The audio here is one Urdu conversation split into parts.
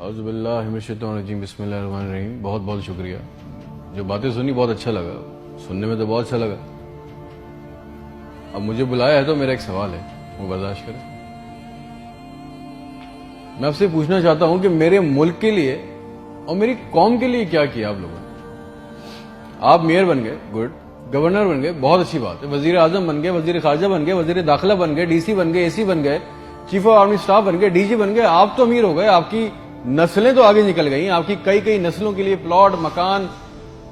اعوذ باللہ من الشیطان الرجیم، بسم اللہ الرحمن الرحیم۔ بہت بہت شکریہ، جو باتیں سنی بہت اچھا لگا، سننے میں تو بہت اچھا لگا۔ اب مجھے بلایا ہے تو میرا ایک سوال ہے، وہ برداشت کریں۔ میں آپ سے پوچھنا چاہتا ہوں کہ میرے ملک کے لیے اور میری قوم کے لیے کیا کیا آپ لوگوں نے؟ آپ میئر بن گئے، گڈ، گورنر بن گئے، بہت اچھی بات ہے، وزیر اعظم بن گئے، وزیر خارجہ بن گئے، وزیر داخلہ بن گئے، ڈی سی بن گئے، اے سی بن گئے، چیف آف آرمی اسٹاف بن گئے، ڈی جی بن گئے۔ آپ تو امیر ہو گئے، آپ کی نسلیں تو آگے نکل گئیں، آپ کی کئی نسلوں کے لیے پلاٹ، مکان،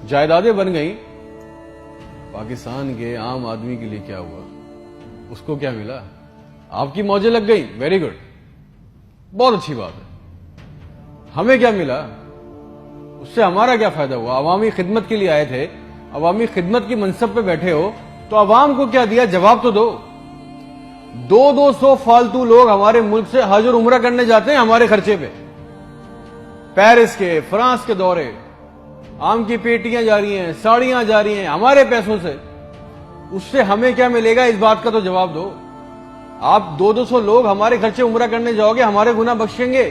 جائیدادیں بن گئیں۔ پاکستان کے عام آدمی کے لیے کیا ہوا؟ اس کو کیا ملا؟ آپ کی موجیں لگ گئی، ویری گڈ، بہت اچھی بات ہے۔ ہمیں کیا ملا؟ اس سے ہمارا کیا فائدہ ہوا؟ عوامی خدمت کے لیے آئے تھے، عوامی خدمت کی منصب پہ بیٹھے ہو تو عوام کو کیا دیا؟ جواب تو دو۔ 200 فالتو لوگ ہمارے ملک سے حج اور عمرہ کرنے جاتے ہیں ہمارے خرچے پہ، پیرس کے، فرانس کے دورے، آم کی پیٹیاں جا رہی ہیں، ساڑیاں جا رہی ہیں ہمارے پیسوں سے۔ اس سے ہمیں کیا ملے گا؟ اس بات کا تو جواب دو۔ آپ 200 لوگ ہمارے خرچے عمرہ کرنے جاؤ گے، ہمارے گناہ بخشیں گے؟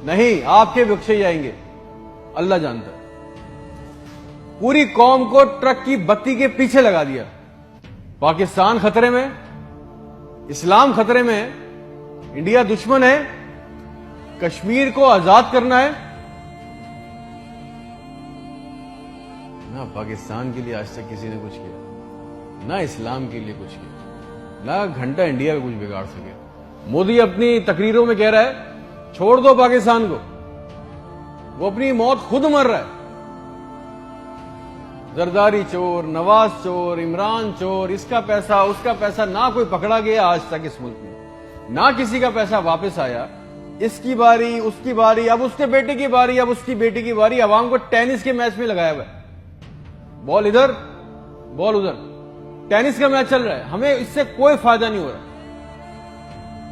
نہیں، آپ کے بخشے جائیں گے، اللہ جانتا ہے۔ پوری قوم کو ٹرک کی بتی کے پیچھے لگا دیا۔ پاکستان خطرے میں، اسلام خطرے میں ہے، انڈیا دشمن ہے، کشمیر کو آزاد کرنا ہے۔ نہ پاکستان کے لیے آج تک کسی نے کچھ کیا، نہ اسلام کے لیے کچھ کیا، نہ گھنٹہ انڈیا کا کچھ بگاڑ سکے۔ مودی اپنی تقریروں میں کہہ رہا ہے چھوڑ دو پاکستان کو، وہ اپنی موت خود مر رہا ہے۔ زرداری چور، نواز چور، عمران چور، اس کا پیسہ نہ کوئی پکڑا گیا آج تک اس ملک میں، نہ کسی کا پیسہ واپس آیا۔ اس کی باری، اس کی باری، اب اس کے بیٹے کی باری، اب اس کی بیٹی کی باری۔ عوام کو ٹینس کے میچ میں لگایا ہوا ہے، بال ادھر بال ادھر، ٹینس کا میچ چل رہا ہے، ہمیں اس سے کوئی فائدہ نہیں ہو رہا۔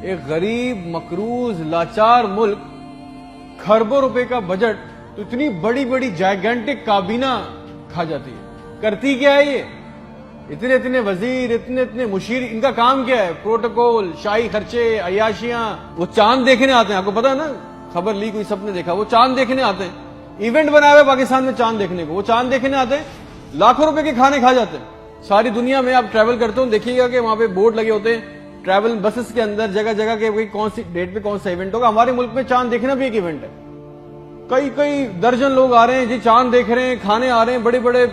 ایک غریب، مقروض، لاچار ملک، کھربوں روپے کا بجٹ تو اتنی بڑی بڑی جائگنٹک کابینہ کھا جاتی ہے۔ کرتی کیا ہے یہ؟ اتنے وزیر، اتنے مشیر، ان کا کام کیا ہے؟ پروٹوکول، شاہی خرچے، عیاشیاں۔ وہ چاند دیکھنے آتے ہیں، آپ کو پتا ہے نا، خبر لی کوئی، سب نے دیکھا، وہ چاند دیکھنے آتے ہیں، ایونٹ بنایا ہوا پاکستان میں چاند دیکھنے کو، وہ چاند دیکھنے آتے ہیں، لاکھوں روپے کے کھانے کھا جاتے ہیں۔ ساری دنیا میں آپ ٹریول کرتے ہو، دیکھیے گا کہ وہاں پہ بورڈ لگے ہوتے ہیں ٹریول بسز کے اندر، جگہ جگہ کے کون سی ڈیٹ پہ کون سا ایونٹ ہوگا۔ ہمارے ملک میں چاند دیکھنا بھی ایک ایونٹ ہے، کئی درجن لوگ آ رہے ہیں جی، چاند دیکھ رہے ہیں، کھانے آ رہے ہیں، بڑے بڑے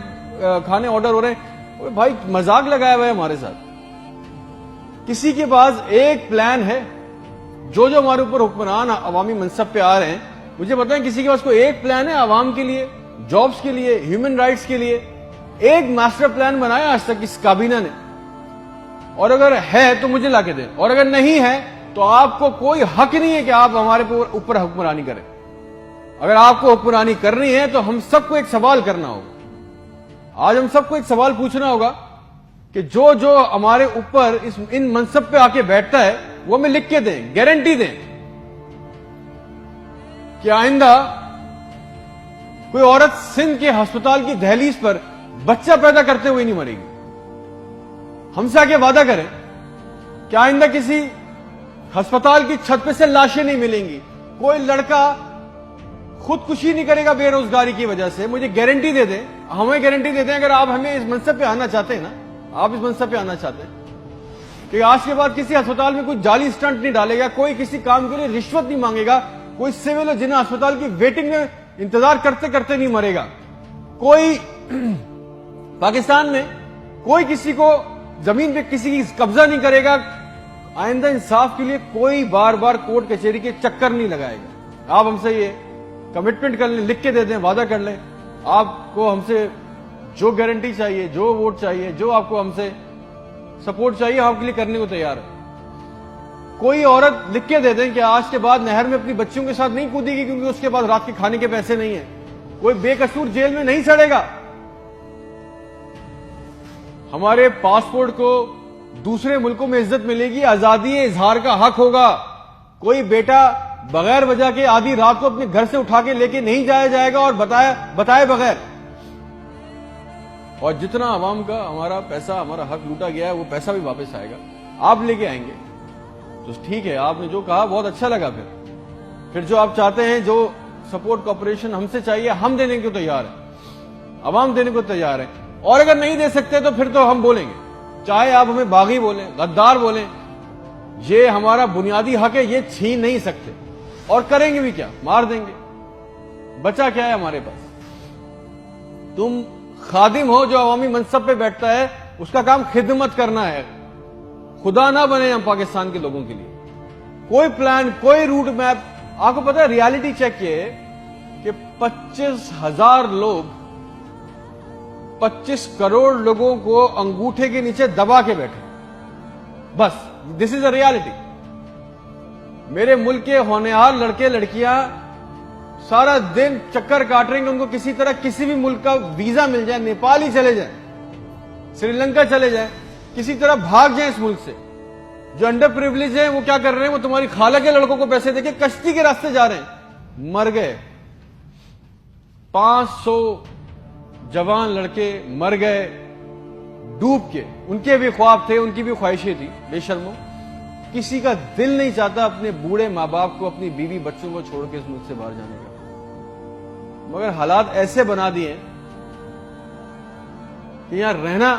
کھانے آرڈر ہو رہے ہیں۔ بھائی مذاق لگایا ہوا ہے ہمارے ساتھ۔ کسی کے پاس ایک پلان ہے؟ جو ہمارے اوپر حکمران عوامی منصب پہ آ رہے ہیں، مجھے بتائیں کسی کے پاس کوئی ایک پلان ہے عوام کے لیے، جابز کے لیے، ہیومن رائٹس کے لیے؟ ایک ماسٹر پلان بنایا آج تک اس کابینہ نے؟ اور اگر ہے تو مجھے لا کے دیں، اور اگر نہیں ہے تو آپ کو کوئی حق نہیں ہے کہ آپ ہمارے اوپر حکمرانی کریں۔ اگر آپ کو حکمرانی کرنی ہے تو ہم سب کو ایک سوال کرنا ہوگا، آج ہم سب کو ایک سوال پوچھنا ہوگا کہ جو ہمارے اوپر ان منصب پہ آ کے بیٹھتا ہے وہ ہمیں لکھ کے دیں، گارنٹی دیں کہ آئندہ کوئی عورت سندھ کے ہسپتال کی دہلیز پر بچہ پیدا کرتے ہوئے نہیں مرے گی۔ ہم سے آگے وعدہ کریں کہ آئندہ کسی ہسپتال کی چھت پہ سے لاشیں نہیں ملیں گی، کوئی لڑکا خودکشی نہیں کرے گا بے روزگاری کی وجہ سے۔ مجھے گارنٹی دے دیں، ہمیں گارنٹی دے دیں، اگر آپ ہمیں اس منصب پہ آنا چاہتے ہیں نا، آپ اس منصب پہ آنا چاہتے ہیں کہ آج کے بعد کسی ہسپتال میں کوئی جعلی سٹنٹ نہیں ڈالے گا، کوئی کسی کام کے لیے رشوت نہیں مانگے گا، کوئی سول جنہ ہسپتال کی ویٹنگ میں انتظار کرتے کرتے نہیں مرے گا، کوئی پاکستان میں کوئی کسی کو زمین پہ کسی کی قبضہ نہیں کرے گا، آئندہ انصاف کے لیے کوئی بار بار کورٹ کچہری کے چکر نہیں لگائے گا۔ آپ ہم سے یہ کمٹمنٹ کر لیں، لکھ کے دے دیں، وعدہ کر لیں، آپ کو ہم سے جو گارنٹی چاہیے، جو ووٹ چاہیے، جو آپ کو ہم سے سپورٹ چاہیے، آپ کے لیے کرنے کو تیار ہے۔ کوئی عورت لکھ کے دے دیں کہ آج کے بعد نہر میں اپنی بچیوں کے ساتھ نہیں کودے گی کیونکہ اس کے بعد رات کے کھانے کے پیسے نہیں ہیں، کوئی بے قصور جیل میں نہیں سڑے گا۔ ہمارے پاسپورٹ کو دوسرے ملکوں میں عزت ملے گی، آزادی اظہار کا حق ہوگا، کوئی بیٹا بغیر وجہ کے آدھی رات کو اپنے گھر سے اٹھا کے لے کے نہیں جایا جائے گا اور بتائے بغیر۔ اور جتنا عوام کا ہمارا پیسہ، ہمارا حق لوٹا گیا ہے، وہ پیسہ بھی واپس آئے گا، آپ لے کے آئیں گے تو ٹھیک ہے۔ آپ نے جو کہا بہت اچھا لگا۔ پھر جو آپ چاہتے ہیں، جو سپورٹ کوپریشن ہم سے چاہیے، ہم دینے کو تیار ہیں، عوام دینے کو تیار ہے، اور اگر نہیں دے سکتے تو پھر تو ہم بولیں گے، چاہے آپ ہمیں باغی بولیں، غدار بولیں، یہ ہمارا بنیادی حق ہے، یہ چھین نہیں سکتے، اور کریں گے بھی کیا، مار دیں گے، بچا کیا ہے ہمارے پاس؟ تم خادم ہو جو عوامی منصب پہ بیٹھتا ہے، اس کا کام خدمت کرنا ہے، خدا نہ بنے ہم پاکستان کے لوگوں کے لیے۔ کوئی پلان، کوئی روٹ میپ، آپ کو پتا ہے ریالٹی چیک یہ کہ 25,000 لوگ 25 کروڑ لوگوں کو انگوٹھے کے نیچے دبا کے بیٹھے، بس دس از اے ریالٹی۔ میرے ملک کے ہونہار لڑکے لڑکیاں سارا دن چکر کاٹ رہے ہیں کہ ان کو کسی طرح کسی بھی ملک کا ویزا مل جائے، نیپال ہی چلے جائیں، سری لنکا چلے جائیں، کسی طرح بھاگ جائیں اس ملک سے۔ جو انڈر پریویلیج ہیں وہ کیا کر رہے ہیں؟ وہ تمہاری خالہ کے لڑکوں کو پیسے دے کے کشتی کے راستے جا رہے ہیں، مر گئے 500 جوان لڑکے مر گئے ڈوب کے، ان کے بھی خواب تھے، ان کی بھی خواہشیں تھی، بے شرمو۔ کسی کا دل نہیں چاہتا اپنے بوڑھے ماں باپ کو، اپنی بیوی بچوں کو چھوڑ کے اس ملک سے باہر جانے کا، مگر حالات ایسے بنا دیے کہ یہاں رہنا،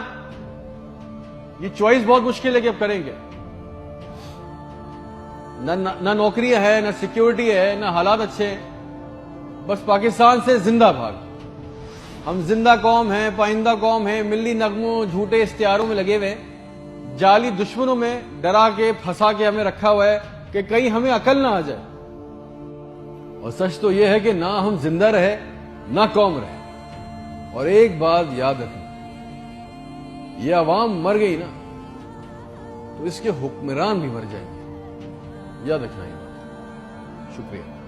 یہ چوائس بہت مشکل ہے کہ اب کریں گے، نہ نوکریاں ہے، نہ سیکیورٹی ہے، نہ حالات اچھے ہیں، بس پاکستان سے زندہ بھاگ۔ ہم زندہ قوم ہیں، پائندہ قوم ہیں، ملی نغموں جھوٹے اشتہاروں میں لگے ہوئے، جعلی دشمنوں میں ڈرا کے پھنسا کے ہمیں رکھا ہوا ہے کہ کہیں ہمیں عقل نہ آ جائے، اور سچ تو یہ ہے کہ نہ ہم زندہ رہے نہ قوم رہے۔ اور ایک بات یاد رکھنا، یہ عوام مر گئی نا تو اس کے حکمران بھی مر جائیں گے، یاد رکھنا یہ بات۔ شکریہ۔